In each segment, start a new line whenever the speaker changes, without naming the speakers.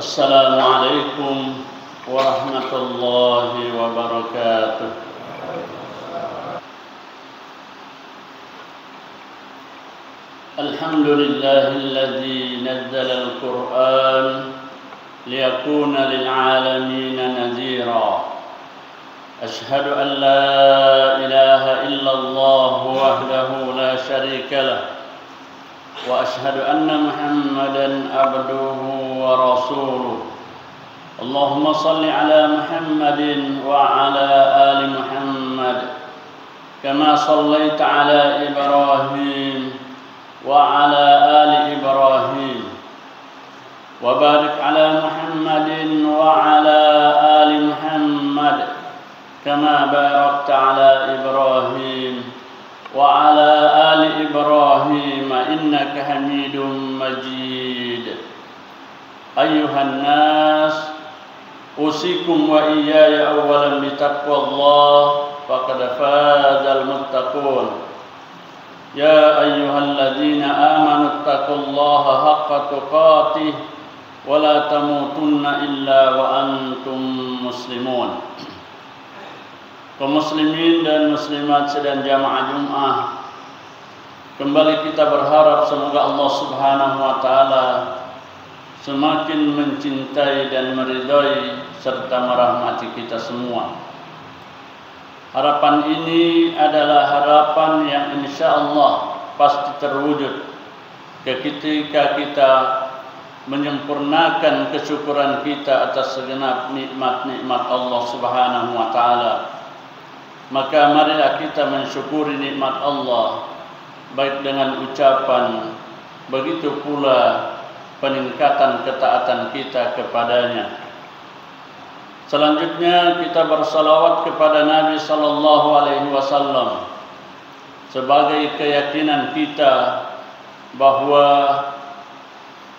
Assalamualaikum warahmatullahi wabarakatuh. Alhamdulillahilladzi nazzala al-Qur'an liyakuna lil'alamina nadhira. Ashhadu an la ilaha illallah wahdahu la syarika lah. Wa ashhadu anna Muhammadan abduhu wa rasuluh. Allahumma salli ala Muhammadin wa ala ali Muhammad kama sallaita ala Ibrahim wa ala ali Ibrahim wa barik ala Muhammadin wa ala ali Muhammad kama barakta ala Ibrahim wa ala ali Ibrahim innaka Hamidum Majid. Ayyuhan nas, usikum wa iyaya awalan bitaqwallah faqad fazal muttaqun. Ya ayyuhalladzina amanu taqullaha haqqa tuqatih wa la tamutunna illa wa antum muslimun. Kaum muslimin dan muslimat sedang jamaah Jumat, kembali kita berharap semoga Allah Subhanahu wa taala semakin mencintai dan meridhai serta merahmati kita semua. Harapan ini adalah harapan yang insyaallah pasti terwujud ketika kita menyempurnakan kesyukuran kita atas segenap nikmat-nikmat Allah Subhanahu wa taala. Maka marilah kita mensyukuri nikmat Allah baik dengan ucapan, begitu pula peningkatan ketaatan kita kepadanya. Selanjutnya kita bersalawat kepada Nabi sallallahu alaihi wasallam sebagai keyakinan kita bahwa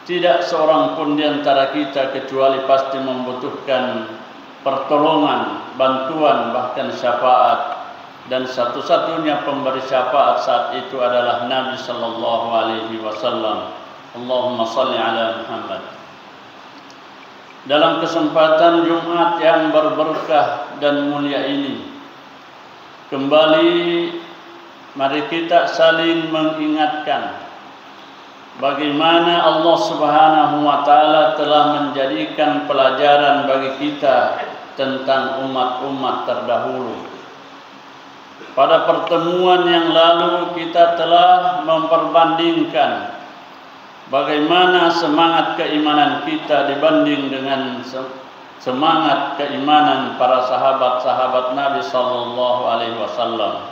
tidak seorang pun di antara kita kecuali pasti membutuhkan pertolongan, bantuan, bahkan syafaat, dan satu-satunya pemberi syafaat saat itu adalah Nabi sallallahu alaihi wasallam. Allahumma salli ala Muhammad. Dalam kesempatan Jumat yang berberkah dan mulia ini, kembali mari kita saling mengingatkan bagaimana Allah Subhanahu wa taala telah menjadikan pelajaran bagi kita tentang umat-umat terdahulu. Pada pertemuan yang lalu kita telah memperbandingkan bagaimana semangat keimanan kita dibanding dengan semangat keimanan para sahabat-sahabat Nabi sallallahu alaihi wasallam,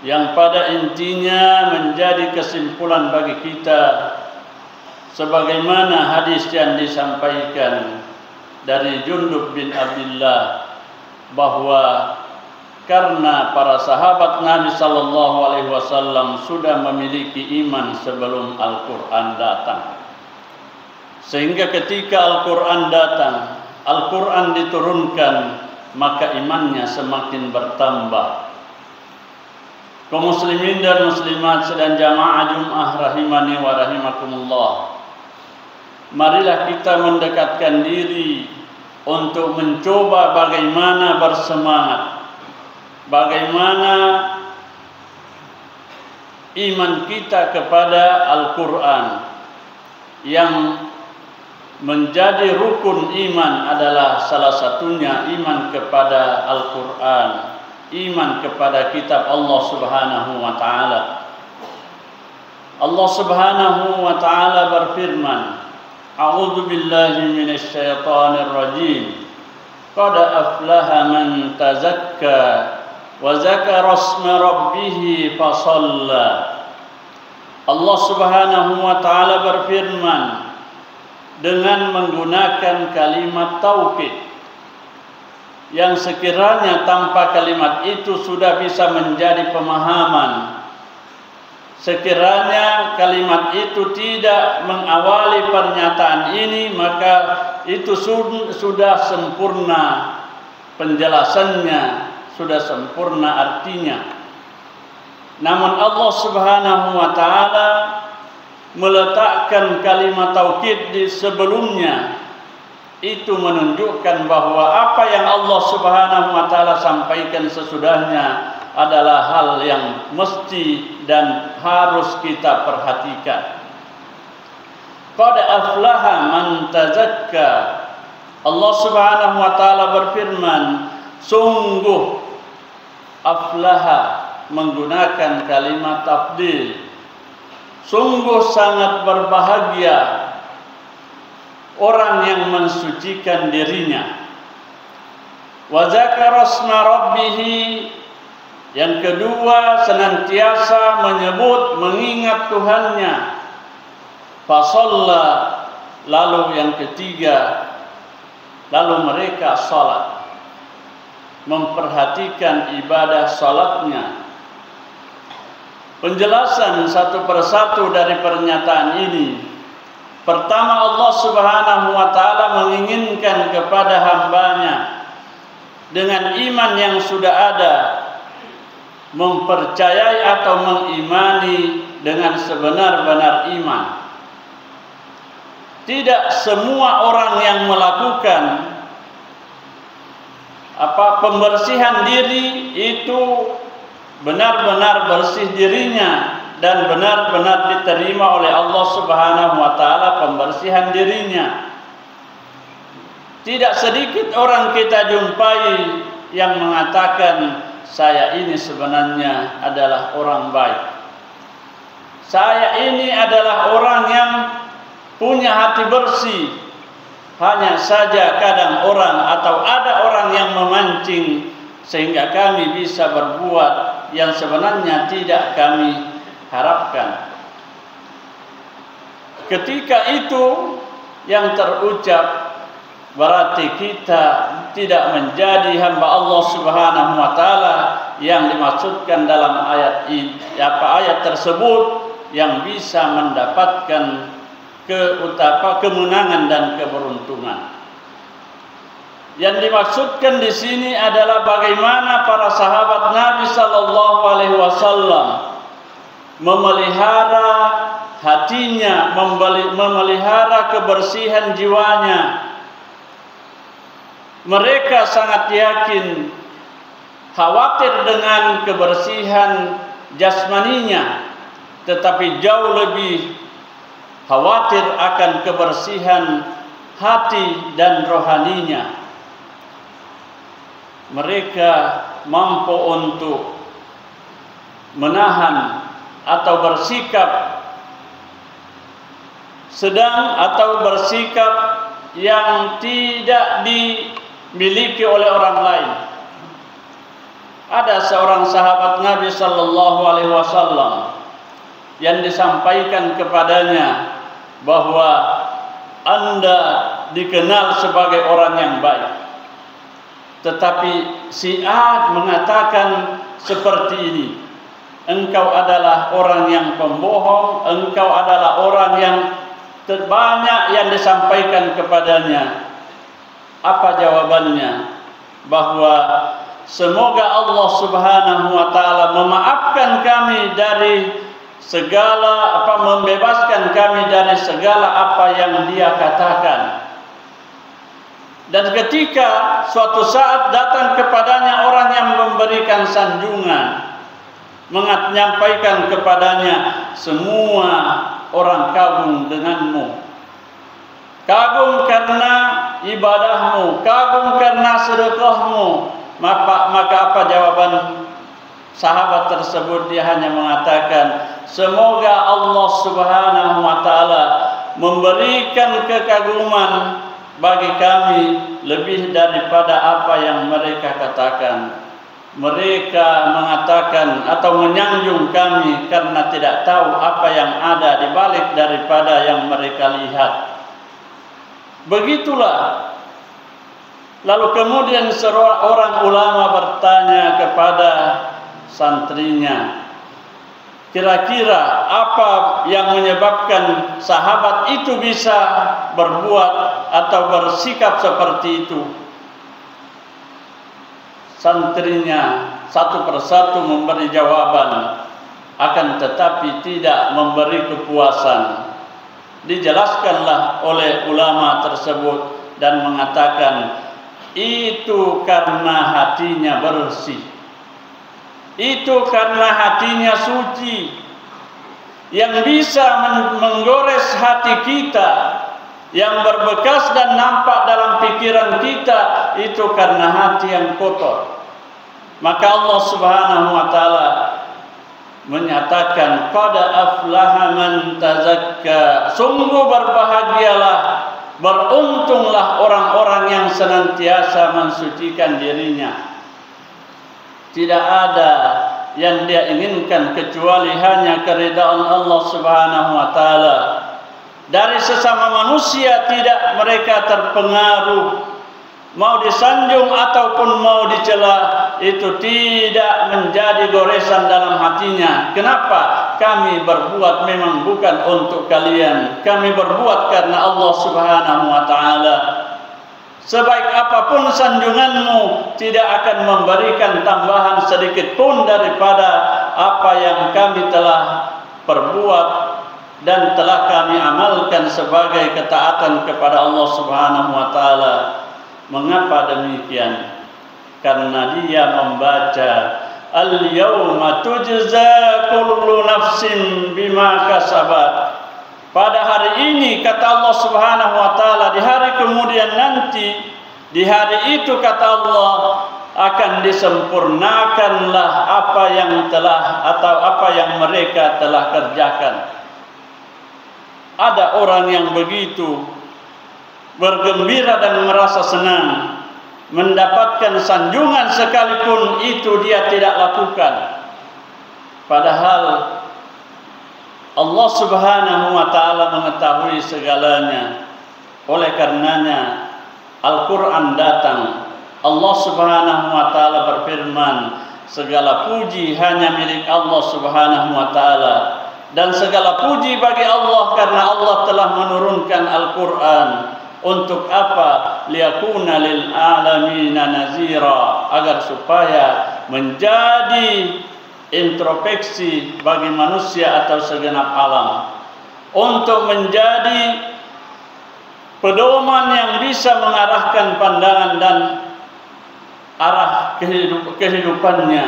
yang pada intinya menjadi kesimpulan bagi kita sebagaimana hadis yang disampaikan dari Jundub bin Abdullah bahwa karena para sahabat Nabi sallallahu alaihi wasallam sudah memiliki iman sebelum Al-Qur'an datang, sehingga ketika Al-Qur'an datang, Al-Qur'an diturunkan, maka imannya semakin bertambah. Kaum muslimin dan muslimat sedang jamaah Jumat rahimani wa rahimakumullah, marilah kita mendekatkan diri untuk mencoba bagaimana bersemangat, bagaimana iman kita kepada Al-Quran, yang menjadi rukun iman adalah salah satunya iman kepada Al-Quran, iman kepada kitab Allah Subhanahu wa taala. Allah Subhanahu wa taala berfirman, A'udzu billahi minasy syaithanir rajim. Qad aflaha man tazakka wa zakara isma rabbih fasalla. Allah Subhanahu wa taala berfirman dengan menggunakan kalimat taukid yang sekiranya tanpa kalimat itu sudah bisa menjadi pemahaman, sekiranya kalimat itu tidak mengawali pernyataan ini, maka itu sudah sempurna penjelasannya, sudah sempurna artinya. Namun Allah Subhanahu wa taala meletakkan kalimat taukid di sebelumnya, itu menunjukkan bahwa apa yang Allah Subhanahu wa taala sampaikan sesudahnya adalah hal yang mesti dan harus kita perhatikan. Qad aflaha man tazakka. Allah Subhanahu wa taala berfirman, sungguh aflaha menggunakan kalimat tafdil. Sungguh sangat berbahagia orang yang mensucikan dirinya. Wa dzakara asma rabbih, yang kedua senantiasa menyebut mengingat Tuhannya. Fa shalla, lalu yang ketiga, lalu mereka salat, memperhatikan ibadah salatnya. Penjelasan satu persatu dari pernyataan ini. Pertama, Allah Subhanahu wa taala menginginkan kepada hambanya dengan iman yang sudah ada, mempercayai atau mengimani dengan sebenar-benar iman. Tidak semua orang yang melakukan pembersihan diri itu benar-benar bersih dirinya dan benar-benar diterima oleh Allah Subhanahu wa taala pembersihan dirinya. Tidak sedikit orang kita jumpai yang mengatakan, saya ini sebenarnya adalah orang baik. Saya ini adalah orang yang punya hati bersih. Hanya saja kadang orang atau ada orang yang memancing sehingga kami bisa berbuat yang sebenarnya tidak kami harapkan. Ketika itu yang terucap, berarti kita tidak menjadi hamba Allah Subhanahu wa taala yang dimaksudkan dalam ayat tersebut, yang bisa mendapatkan kemenangan dan keberuntungan. Yang dimaksudkan di sini adalah bagaimana para sahabat Nabi sallallahu alaihi wasallam memelihara hatinya, memelihara kebersihan jiwanya. Mereka sangat yakin, khawatir dengan kebersihan jasmaninya, tetapi jauh lebih khawatir akan kebersihan hati dan rohaninya. Mereka mampu untuk menahan atau bersikap sedang atau bersikap yang tidak dimiliki oleh orang lain. Ada seorang sahabat Nabi sallallahu alaihi wasallam yang disampaikan kepadanya bahwa Anda dikenal sebagai orang yang baik. Tetapi si A mengatakan seperti ini, engkau adalah orang yang pembohong, engkau adalah orang yang banyak yang disampaikan kepadanya. Apa jawabannya? Bahwa semoga Allah Subhanahu wa taala memaafkan kami dari segala membebaskan kami dari segala apa yang dia katakan. Dan ketika suatu saat datang kepadanya orang yang memberikan sanjungan, menyampaikan kepadanya, semua orang kagum denganmu, kagum karena ibadahmu, kagum karena sedekahmu. Maka apa jawaban sahabat tersebut? Dia hanya mengatakan, semoga Allah Subhanahu wa taala memberikan kekaguman bagi kami lebih daripada apa yang mereka katakan. Mereka mengatakan atau menyanjung kami karena tidak tahu apa yang ada di balik daripada yang mereka lihat. Begitulah. Lalu kemudian seorang ulama bertanya kepada santrinya, kira-kira apa yang menyebabkan sahabat itu bisa berbuat atau bersikap seperti itu? Santrinya satu persatu memberi jawaban. akan tetapi tidak memberi kepuasan. Dijelaskanlah oleh ulama tersebut dan mengatakan itu karena hatinya bersih, itu karena hatinya suci. Yang bisa menggores hati kita, yang berbekas dan nampak dalam pikiran kita, itu karena hati yang kotor. Maka Allah Subhanahu wa taala menyatakan qad aflaha man tazakka, sungguh berbahagialah, beruntunglah orang-orang yang senantiasa mensucikan dirinya. Tidak ada yang dia inginkan kecuali hanya keridhaan Allah Subhanahu wa taala. Dari sesama manusia tidak mereka terpengaruh, mau disanjung ataupun mau dicela, itu tidak menjadi goresan dalam hatinya. Kenapa? Kami berbuat memang bukan untuk kalian, kami berbuat karena Allah Subhanahu wa taala. Sebaik apapun sanjunganmu, tidak akan memberikan tambahan sedikit pun daripada apa yang kami telah perbuat dan telah kami amalkan sebagai ketaatan kepada Allah Subhanahu wa taala. Mengapa demikian? Karena dia membaca al-yawma tujza kullu nafsin bima kasabat. Pada hari ini, kata Allah Subhanahu wa taala, di hari kemudian nanti, di hari itu kata Allah akan disempurnakanlah apa yang telah atau apa yang mereka telah kerjakan. Ada orang yang begitu bergembira dan merasa senang mendapatkan sanjungan sekalipun itu dia tidak lakukan. Padahal Allah Subhanahu wa taala mengetahui segalanya. Oleh karenanya Al-Qur'an datang. Allah Subhanahu wa taala berfirman, segala puji hanya milik Allah Subhanahu wa taala, dan segala puji bagi Allah karena Allah telah menurunkan Al-Qur'an. Untuk apa? Liyakuna lil alamina nazira, agar supaya menjadi introspeksi bagi manusia atau segenap alam, untuk menjadi pedoman yang bisa mengarahkan pandangan dan arah kehidupannya,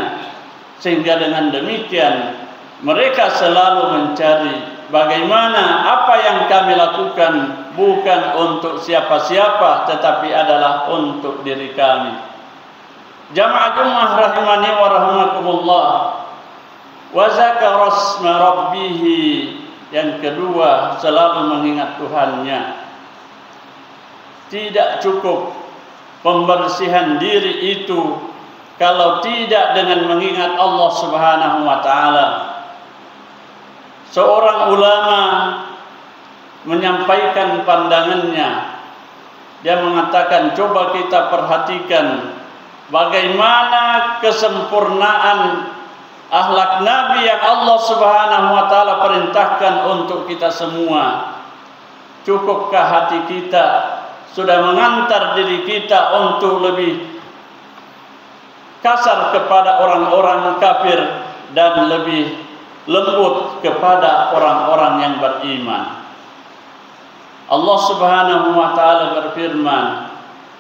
sehingga dengan demikian mereka selalu mencari bagaimana apa yang kami lakukan bukan untuk siapa-siapa, tetapi adalah untuk diri kami. Jamaah Jummah rahimani wa rahimakumullah. Wa zakara asma rabbih, yang kedua selalu mengingat Tuhannya. Tidak cukup pembersihan diri itu kalau tidak dengan mengingat Allah Subhanahu wa taala. Seorang ulama menyampaikan pandangannya. Dia mengatakan, coba kita perhatikan bagaimana kesempurnaan akhlak Nabi yang Allah Subhanahu wa taala perintahkan untuk kita semua. Cukupkah hati kita sudah mengantar diri kita untuk lebih kasar kepada orang-orang kafir dan lebih lembut kepada orang-orang yang beriman? Allah Subhanahu wa taala berfirman,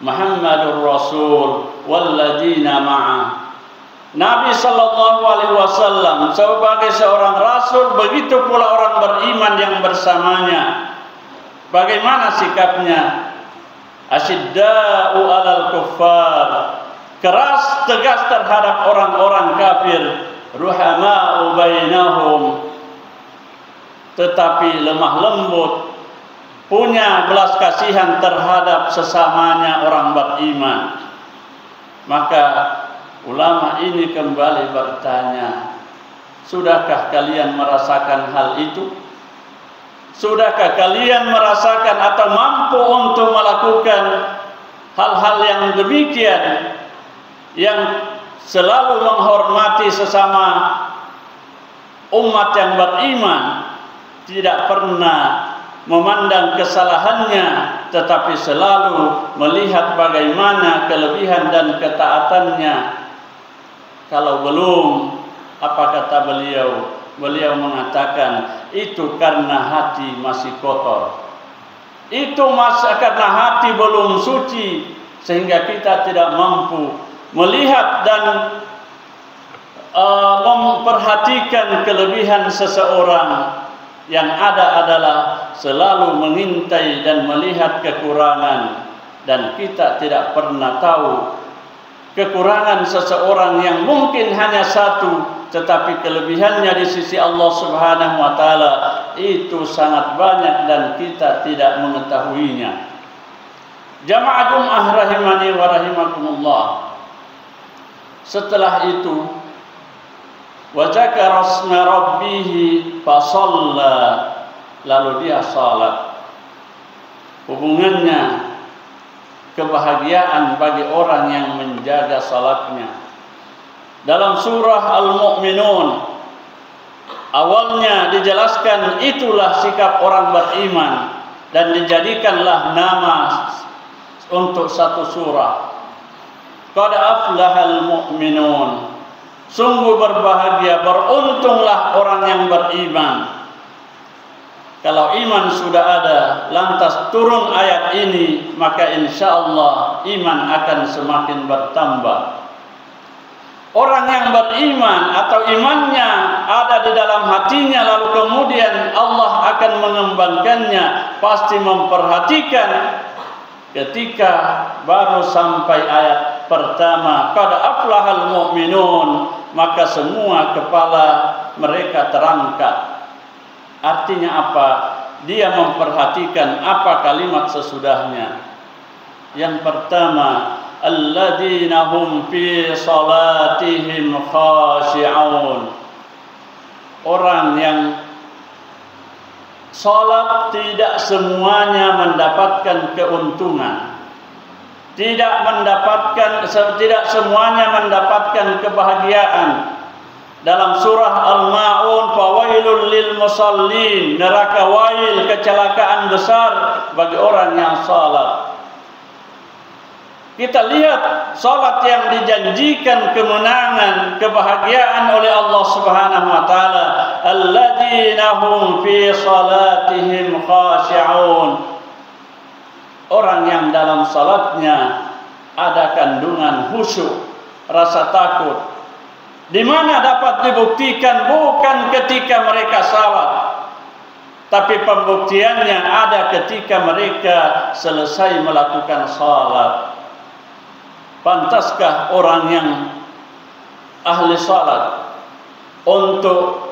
Muhammadur Rasul walladzina ma'ah. Nabi sallallahu alaihi wasallam sebagai seorang rasul, begitu pula orang beriman yang bersamanya. Bagaimana sikapnya? Asyidda'u 'alal kuffar, keras tegas terhadap orang-orang kafir, ruhama'u bainahum, tetapi lemah lembut, punya belas kasihan terhadap sesamanya orang beriman. Maka ulama ini kembali bertanya, sudahkah kalian merasakan hal itu? Sudahkah kalian merasakan atau mampu untuk melakukan hal-hal yang demikian, yang selalu menghormati sesama umat yang beriman, tidak pernah memandang kesalahannya, tetapi selalu melihat bagaimana kelebihan dan ketaatannya? Kalau belum, apa kata beliau? beliau mengatakan itu karena hati masih kotor. Itu karena hati belum suci, sehingga kita tidak mampu melihat dan memperhatikan kelebihan seseorang. Yang ada adalah selalu mengintai dan melihat kekurangan, dan kita tidak pernah tahu kekurangan seseorang yang mungkin hanya satu, tetapi kelebihannya di sisi Allah Subhanahu wa taala itu sangat banyak dan kita tidak mengetahuinya. Jamaah Jumat rahimani wa rahimakumullah. Setelah itu wa dzakara asma rabbih fa shalla, lalu dia salat. Hubungannya kebahagiaan bagi orang yang menjaga salatnya. Dalam surah Al-Mu'minun awalnya dijelaskan itulah sikap orang beriman dan dijadikanlah nama untuk satu surah. Qad aflahal mu'minun, sungguh berbahagia, beruntunglah orang yang beriman. Kalau iman sudah ada, lantas turun ayat ini, maka insyaallah iman akan semakin bertambah. Orang yang beriman atau imannya ada di dalam hatinya, lalu kemudian Allah akan mengembangkannya, pasti memperhatikan. Ketika baru sampai ayat pertama, qad aflahal mu'minun, maka semua kepala mereka terangkat. Artinya apa? Dia memperhatikan apa kalimat sesudahnya. Yang pertama, alladzina hum fi salatihim khashi'un. Orang yang salat tidak semuanya mendapatkan keuntungan, tidak semuanya mendapatkan kebahagiaan. Dalam surah Al-Ma'un, fawailul lil musallin, neraka wail, kecelakaan besar bagi orang yang salat. Kita lihat salat yang dijanjikan kemenangan, kebahagiaan oleh Allah Subhanahu wa taala, alladzina hum fi salatihim khashi'un. Orang yang dalam salatnya ada kandungan khusyuk, rasa takut. Di mana dapat dibuktikan? Bukan ketika mereka salat, tapi pembuktiannya ada ketika mereka selesai melakukan salat. Pantaskah orang yang ahli salat untuk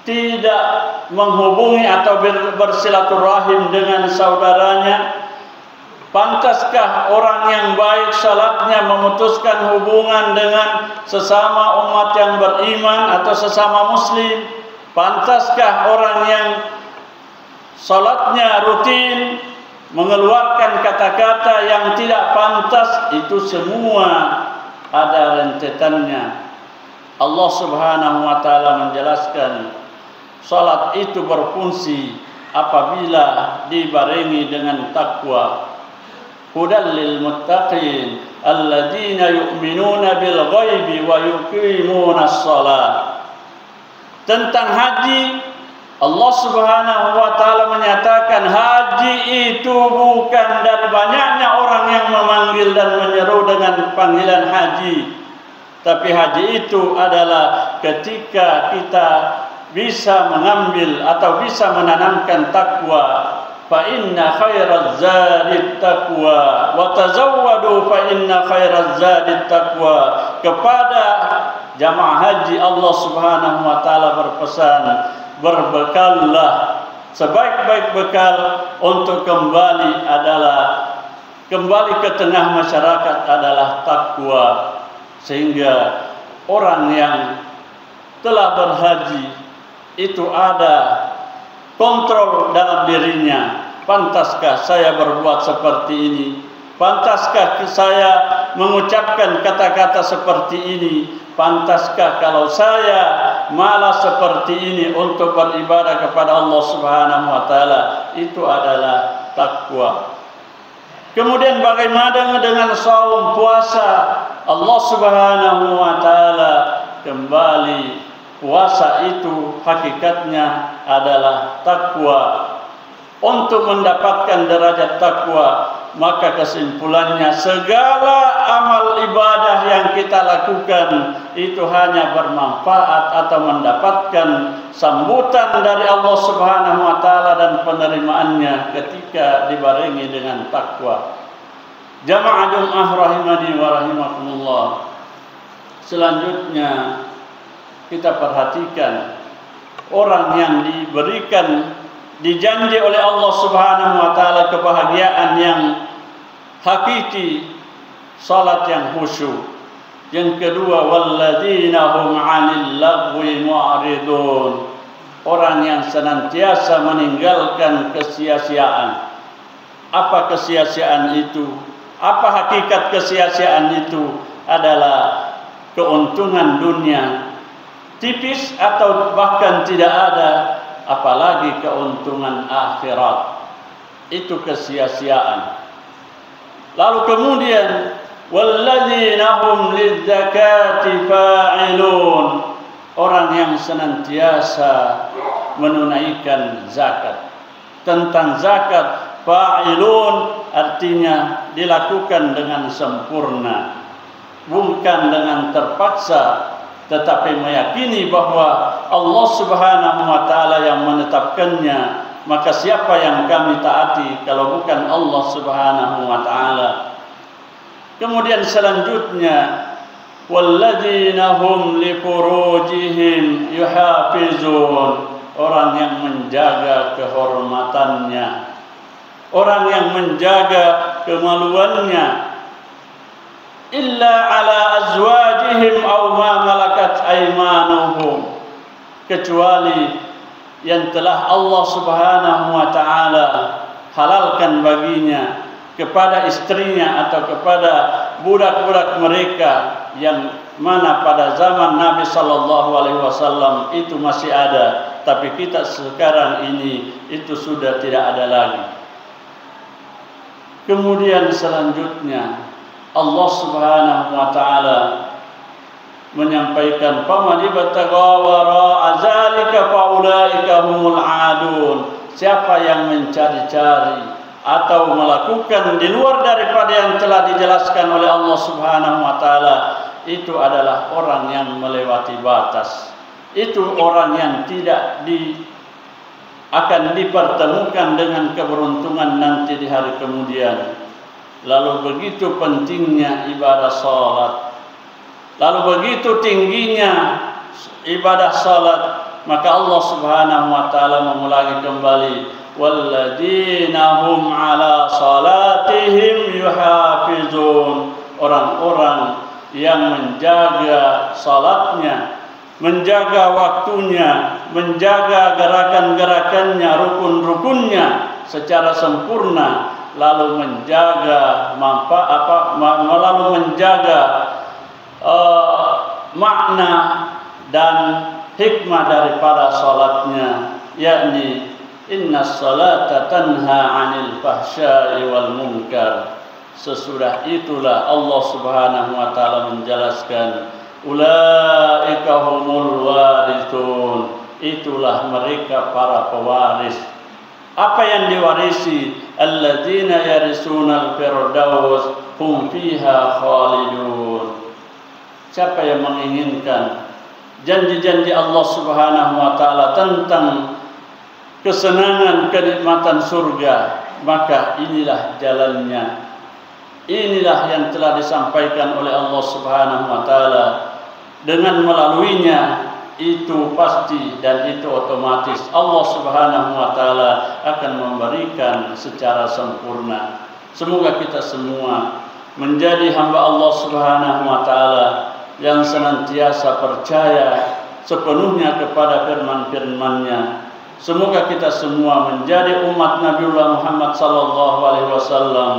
tidak menghubungi atau bersilaturahim dengan saudaranya? Pantaskah orang yang baik salatnya memutuskan hubungan dengan sesama umat yang beriman atau sesama muslim? Pantaskah orang yang salatnya rutin mengeluarkan kata-kata yang tidak pantas? Itu semua ada rentetannya. Allah Subhanahu wa taala menjelaskan salat itu berfungsi apabila dibarengi dengan takwa. Hudal lil muttaqin alladzina yu'minuna bil ghaibi wa yuqimunas shalah. Tentang haji, Allah Subhanahu wa taala menyatakan haji itu bukan dari banyaknya orang yang memanggil dan menyeru dengan panggilan haji, tapi haji itu adalah ketika kita bisa mengambil atau bisa menanamkan takwa. Fa inna khairaz zadit taqwa wa tazawwadu fa inna khairaz zadit taqwa. Kepada jamaah haji Allah Subhanahu wa taala berpesan, berbekallah, sebaik-baik bekal untuk kembali ke tengah masyarakat adalah takwa. Sehingga orang yang telah berhaji itu ada kontrol dalam dirinya. Pantaskah saya berbuat seperti ini? Pantaskah saya mengucapkan kata-kata seperti ini? Pantaskah kalau saya malas seperti ini untuk beribadah kepada Allah Subhanahu wa taala? Itu adalah takwa. Kemudian bagaimana dengan saum, puasa? Allah Subhanahu wa taala kembali puasa itu hakikatnya adalah takwa. Untuk mendapatkan derajat takwa, maka kesimpulannya segala amal ibadah yang kita lakukan itu hanya bermanfaat atau mendapatkan sambutan dari Allah Subhanahu wa taala dan penerimaannya ketika dibarengi dengan takwa. Jamaah Jumat rahimani wa rahimakumullah. Selanjutnya kita perhatikan orang yang diberikan dijanji oleh Allah Subhanahu wa taala kebahagiaan yang hakiki, salat yang khusyuk. Yang kedua, walladzina hum 'anil lagwi mu'ridun. Orang yang senantiasa meninggalkan kesia-siaan. Apa kesia-siaan itu? Apa hakikat kesia-siaan itu? Adalah keuntungan dunia tipis atau bahkan tidak ada, apalagi keuntungan akhirat. Itu kesia-siaan. Lalu kemudian walladzina hum lizzakati fa'ilun. Orang yang senantiasa menunaikan zakat. Tentang zakat, fa'ilun artinya dilakukan dengan sempurna, bukan dengan terpaksa, tetapi meyakini bahwa Allah Subhanahu wa taala yang menetapkannya. Maka siapa yang kami taati kalau bukan Allah Subhanahu wa taala? Kemudian selanjutnya, walladzina hum li furujihim yuhafizun. Orang yang menjaga kehormatannya, orang yang menjaga kemaluannya. Illa ala azwajihim aw ma malakat aymanuhum. Kecuali yang telah Allah Subhanahu wa taala halalkan baginya kepada istrinya atau kepada budak-budak mereka, yang mana pada zaman Nabi sallallahu alaihi wasallam itu masih ada, tapi kita sekarang ini itu sudah tidak ada lagi. Kemudian selanjutnya Allah Subhanahu wa taala menyampaikan faman ibtagha wara'a zalika faulaika humul adun. Siapa yang mencari-cari atau melakukan di luar daripada yang telah dijelaskan oleh Allah Subhanahu wa taala, itu adalah orang yang melewati batas. Itu orang yang tidak akan dipertemukan dengan keberuntungan nanti di hari kemudian. Lalu begitu pentingnya ibadah salat, lalu begitu tingginya ibadah salat, maka Allah Subhanahu wa taala mengulangi kembali, walladzina hum 'ala salatihim yuhafizun. Orang-orang yang menjaga salatnya, menjaga waktunya, menjaga gerakan-gerakannya, rukun-rukunnya secara sempurna, lalu menjaga lalu menjaga makna dan hikmah daripada salatnya, yakni innas salata tanha 'anil fahsya'i wal munkar. Sesudah itulah Allah Subhanahu wa taala menjelaskan, ulaika humul warithun. Itulah mereka para pewaris. Apa yang diwarisi? Alladzina yarisunal firdaus hum fiha khalidun. Siapa yang menginginkan janji-janji Allah Subhanahu wa taala tentang kesenangan, kenikmatan surga, maka inilah jalannya. Inilah yang telah disampaikan oleh Allah Subhanahu wa taala. Dengan melaluinya itu pasti dan itu otomatis Allah Subhanahu wa taala akan memberikan secara sempurna. Semoga kita semua menjadi hamba Allah Subhanahu wa taala yang senantiasa percaya sepenuhnya kepada firman-firman-Nya. Semoga kita semua menjadi umat Nabiullah Muhammad sallallahu alaihi wasallam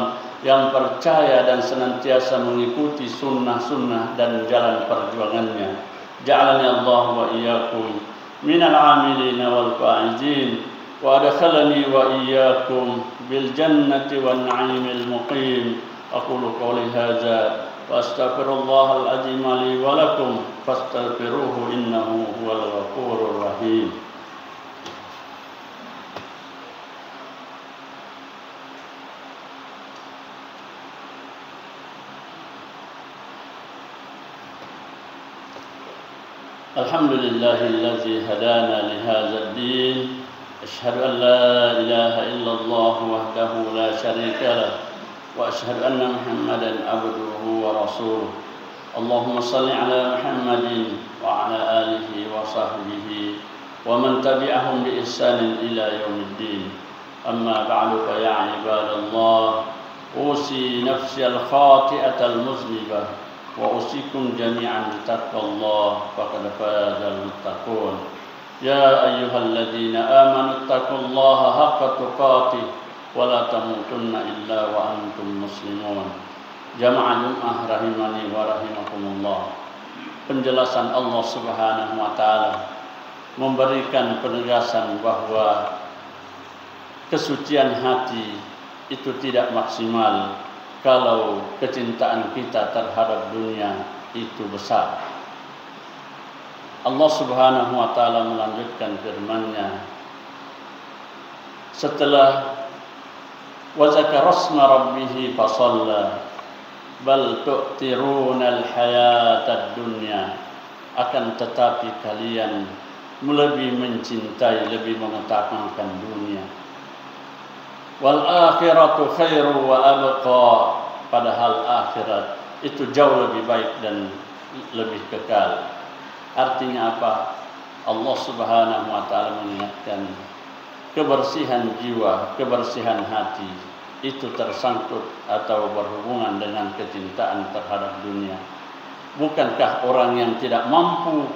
yang percaya dan senantiasa mengikuti sunnah-sunnah dan jalan perjuangannya. Ja'alani Allah wa iyyakum minal 'amilin wal fa'izin wa adkhalani wa iyyakum bil jannati wan na'imil muqim. Aqulu qawli hadza وأستغفر الله العظيم لي ولكم فاستغفروه إنه هو الغفور الرحيم. الحمد لله الذي هدانا لهذا الدين. أشهد أن لا إله إلا الله وحده لا شريك له وأشهد أن محمدا عبده ورسوله. اللهم صل على محمد وعلى آله وصحبه ومن تبعهم بإحسان إلى يوم الدين. أما بعد فيا عباد الله، أوصي نفسي الخاطئة المذنبة وأوصيكم جميعا بتقوى الله فقد فاز المتقون. يا أيها الذين آمنوا اتقوا الله حق تقاته ولا تموتن إلا وأنتم مسلمون. Jamaah Jumat rahimani wa rahimakumullah. Penjelasan Allah Subhanahu wa taala memberikan penegasan bahwa kesucian hati itu tidak maksimal kalau kecintaan kita terhadap dunia itu besar. Allah Subhanahu wa taala melanjutkan firman-Nya setelah wa zakara asma rabbih fasalla bal tu'tiruna al-hayatad dunya, akan tetapi kalian lebih mencintai, lebih mengutamakan dunia. Wal akhiratu khairu wa abqa, padahal akhirat itu jauh lebih baik dan lebih kekal. Artinya apa? Allah Subhanahu wa taala mengingatkan kebersihan jiwa, kebersihan hati itu tersangkut atau berhubungan dengan kecintaan terhadap dunia. Bukankah orang yang tidak mampu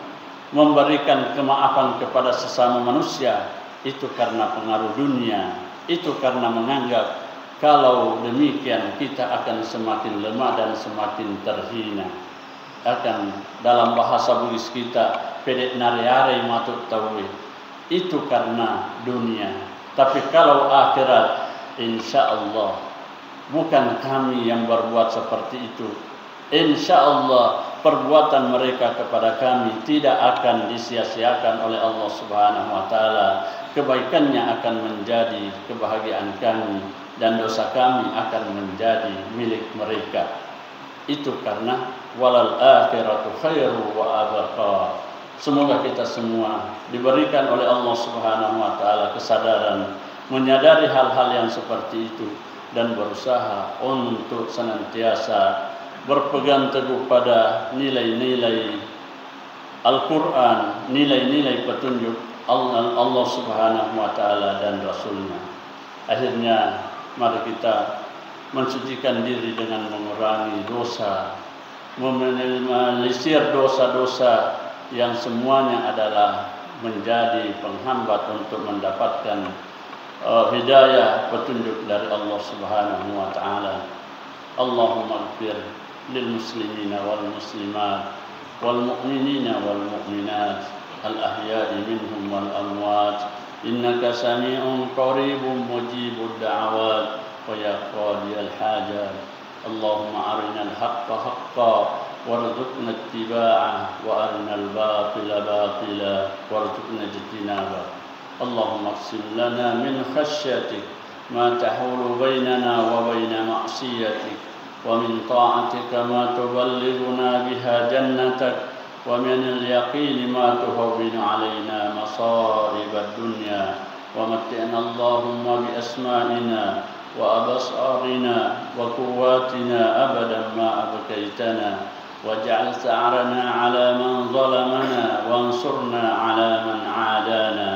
memberikan kemaafan kepada sesama manusia itu karena pengaruh dunia, itu karena menganggap kalau demikian kita akan semakin lemah dan semakin terhina. Akan dalam bahasa Bugis kita pedek nare-are matut tauwe, itu karena dunia. Tapi kalau akhirat, insya Allah bukan kami yang berbuat seperti itu. Insya Allah perbuatan mereka kepada kami tidak akan disia-siakan oleh Allah Subhanahu wa taala. Kebaikannya akan menjadi kebahagiaan kami dan dosa kami akan menjadi milik mereka. Itu karena walal akhiratu khairu wa abqa. Semoga kita semua diberikan oleh Allah Subhanahu wa taala kesadaran menyadari hal-hal yang seperti itu dan berusaha untuk senantiasa berpegang teguh pada nilai-nilai Al-Quran, nilai-nilai petunjuk Allah Subhanahu wa taala dan Rasulnya. Akhirnya mari kita mensucikan diri dengan mengurangi dosa, meminimalisir dosa-dosa yang semuanya adalah menjadi penghambat untuk mendapatkan hidayah petunjuk dari Allah Subhanahu wa taala. Allahumma ighfir lil muslimina wal muslimat wal mu'minina wal mu'minat al ahya'i minhum wal amwat innaka sami'un qaribun mujibud da'awat wa ya qadiyal hajat. Allahumma arinal haqqa haqqan warzuqna ittiba'ah wa arinal batila batila warzuqna ijtinabah. اللهم اقسم لنا من خشيتك ما تحول بيننا وبين معصيتك ومن طاعتك ما تبلغنا بها جنتك ومن اليقين ما تهون علينا مصائب الدنيا ومتعنا اللهم بأسمائنا وأبصارنا وقواتنا أبدا ما أبقيتنا واجعل ثأرنا على من ظلمنا وانصرنا على من عادانا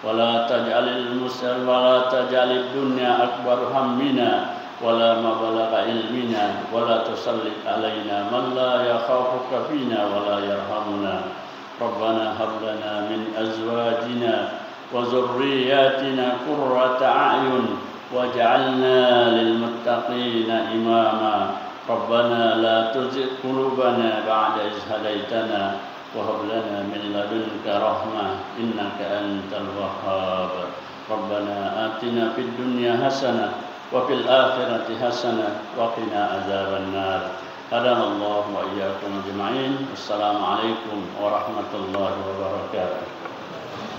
ولا تجعل الدنيا أكبر همنا ولا مبلغ علمنا ولا تسلط علينا من لا يخافك فينا ولا يرحمنا. ربنا هب لنا من أزواجنا وذرياتنا قرة أعين واجعلنا للمتقين إماما. ربنا لا تزغ قلوبنا بعد إذ هديتنا وهب لنا من لدنك رحمة إنك أنت الوهاب. ربنا آتنا في الدنيا حسنة وفي الآخرة حسنة وقنا عذاب النار. hadanallahu wa iyyakum ajma'in. Assalamualaikum warahmatullahi wabarakatuh.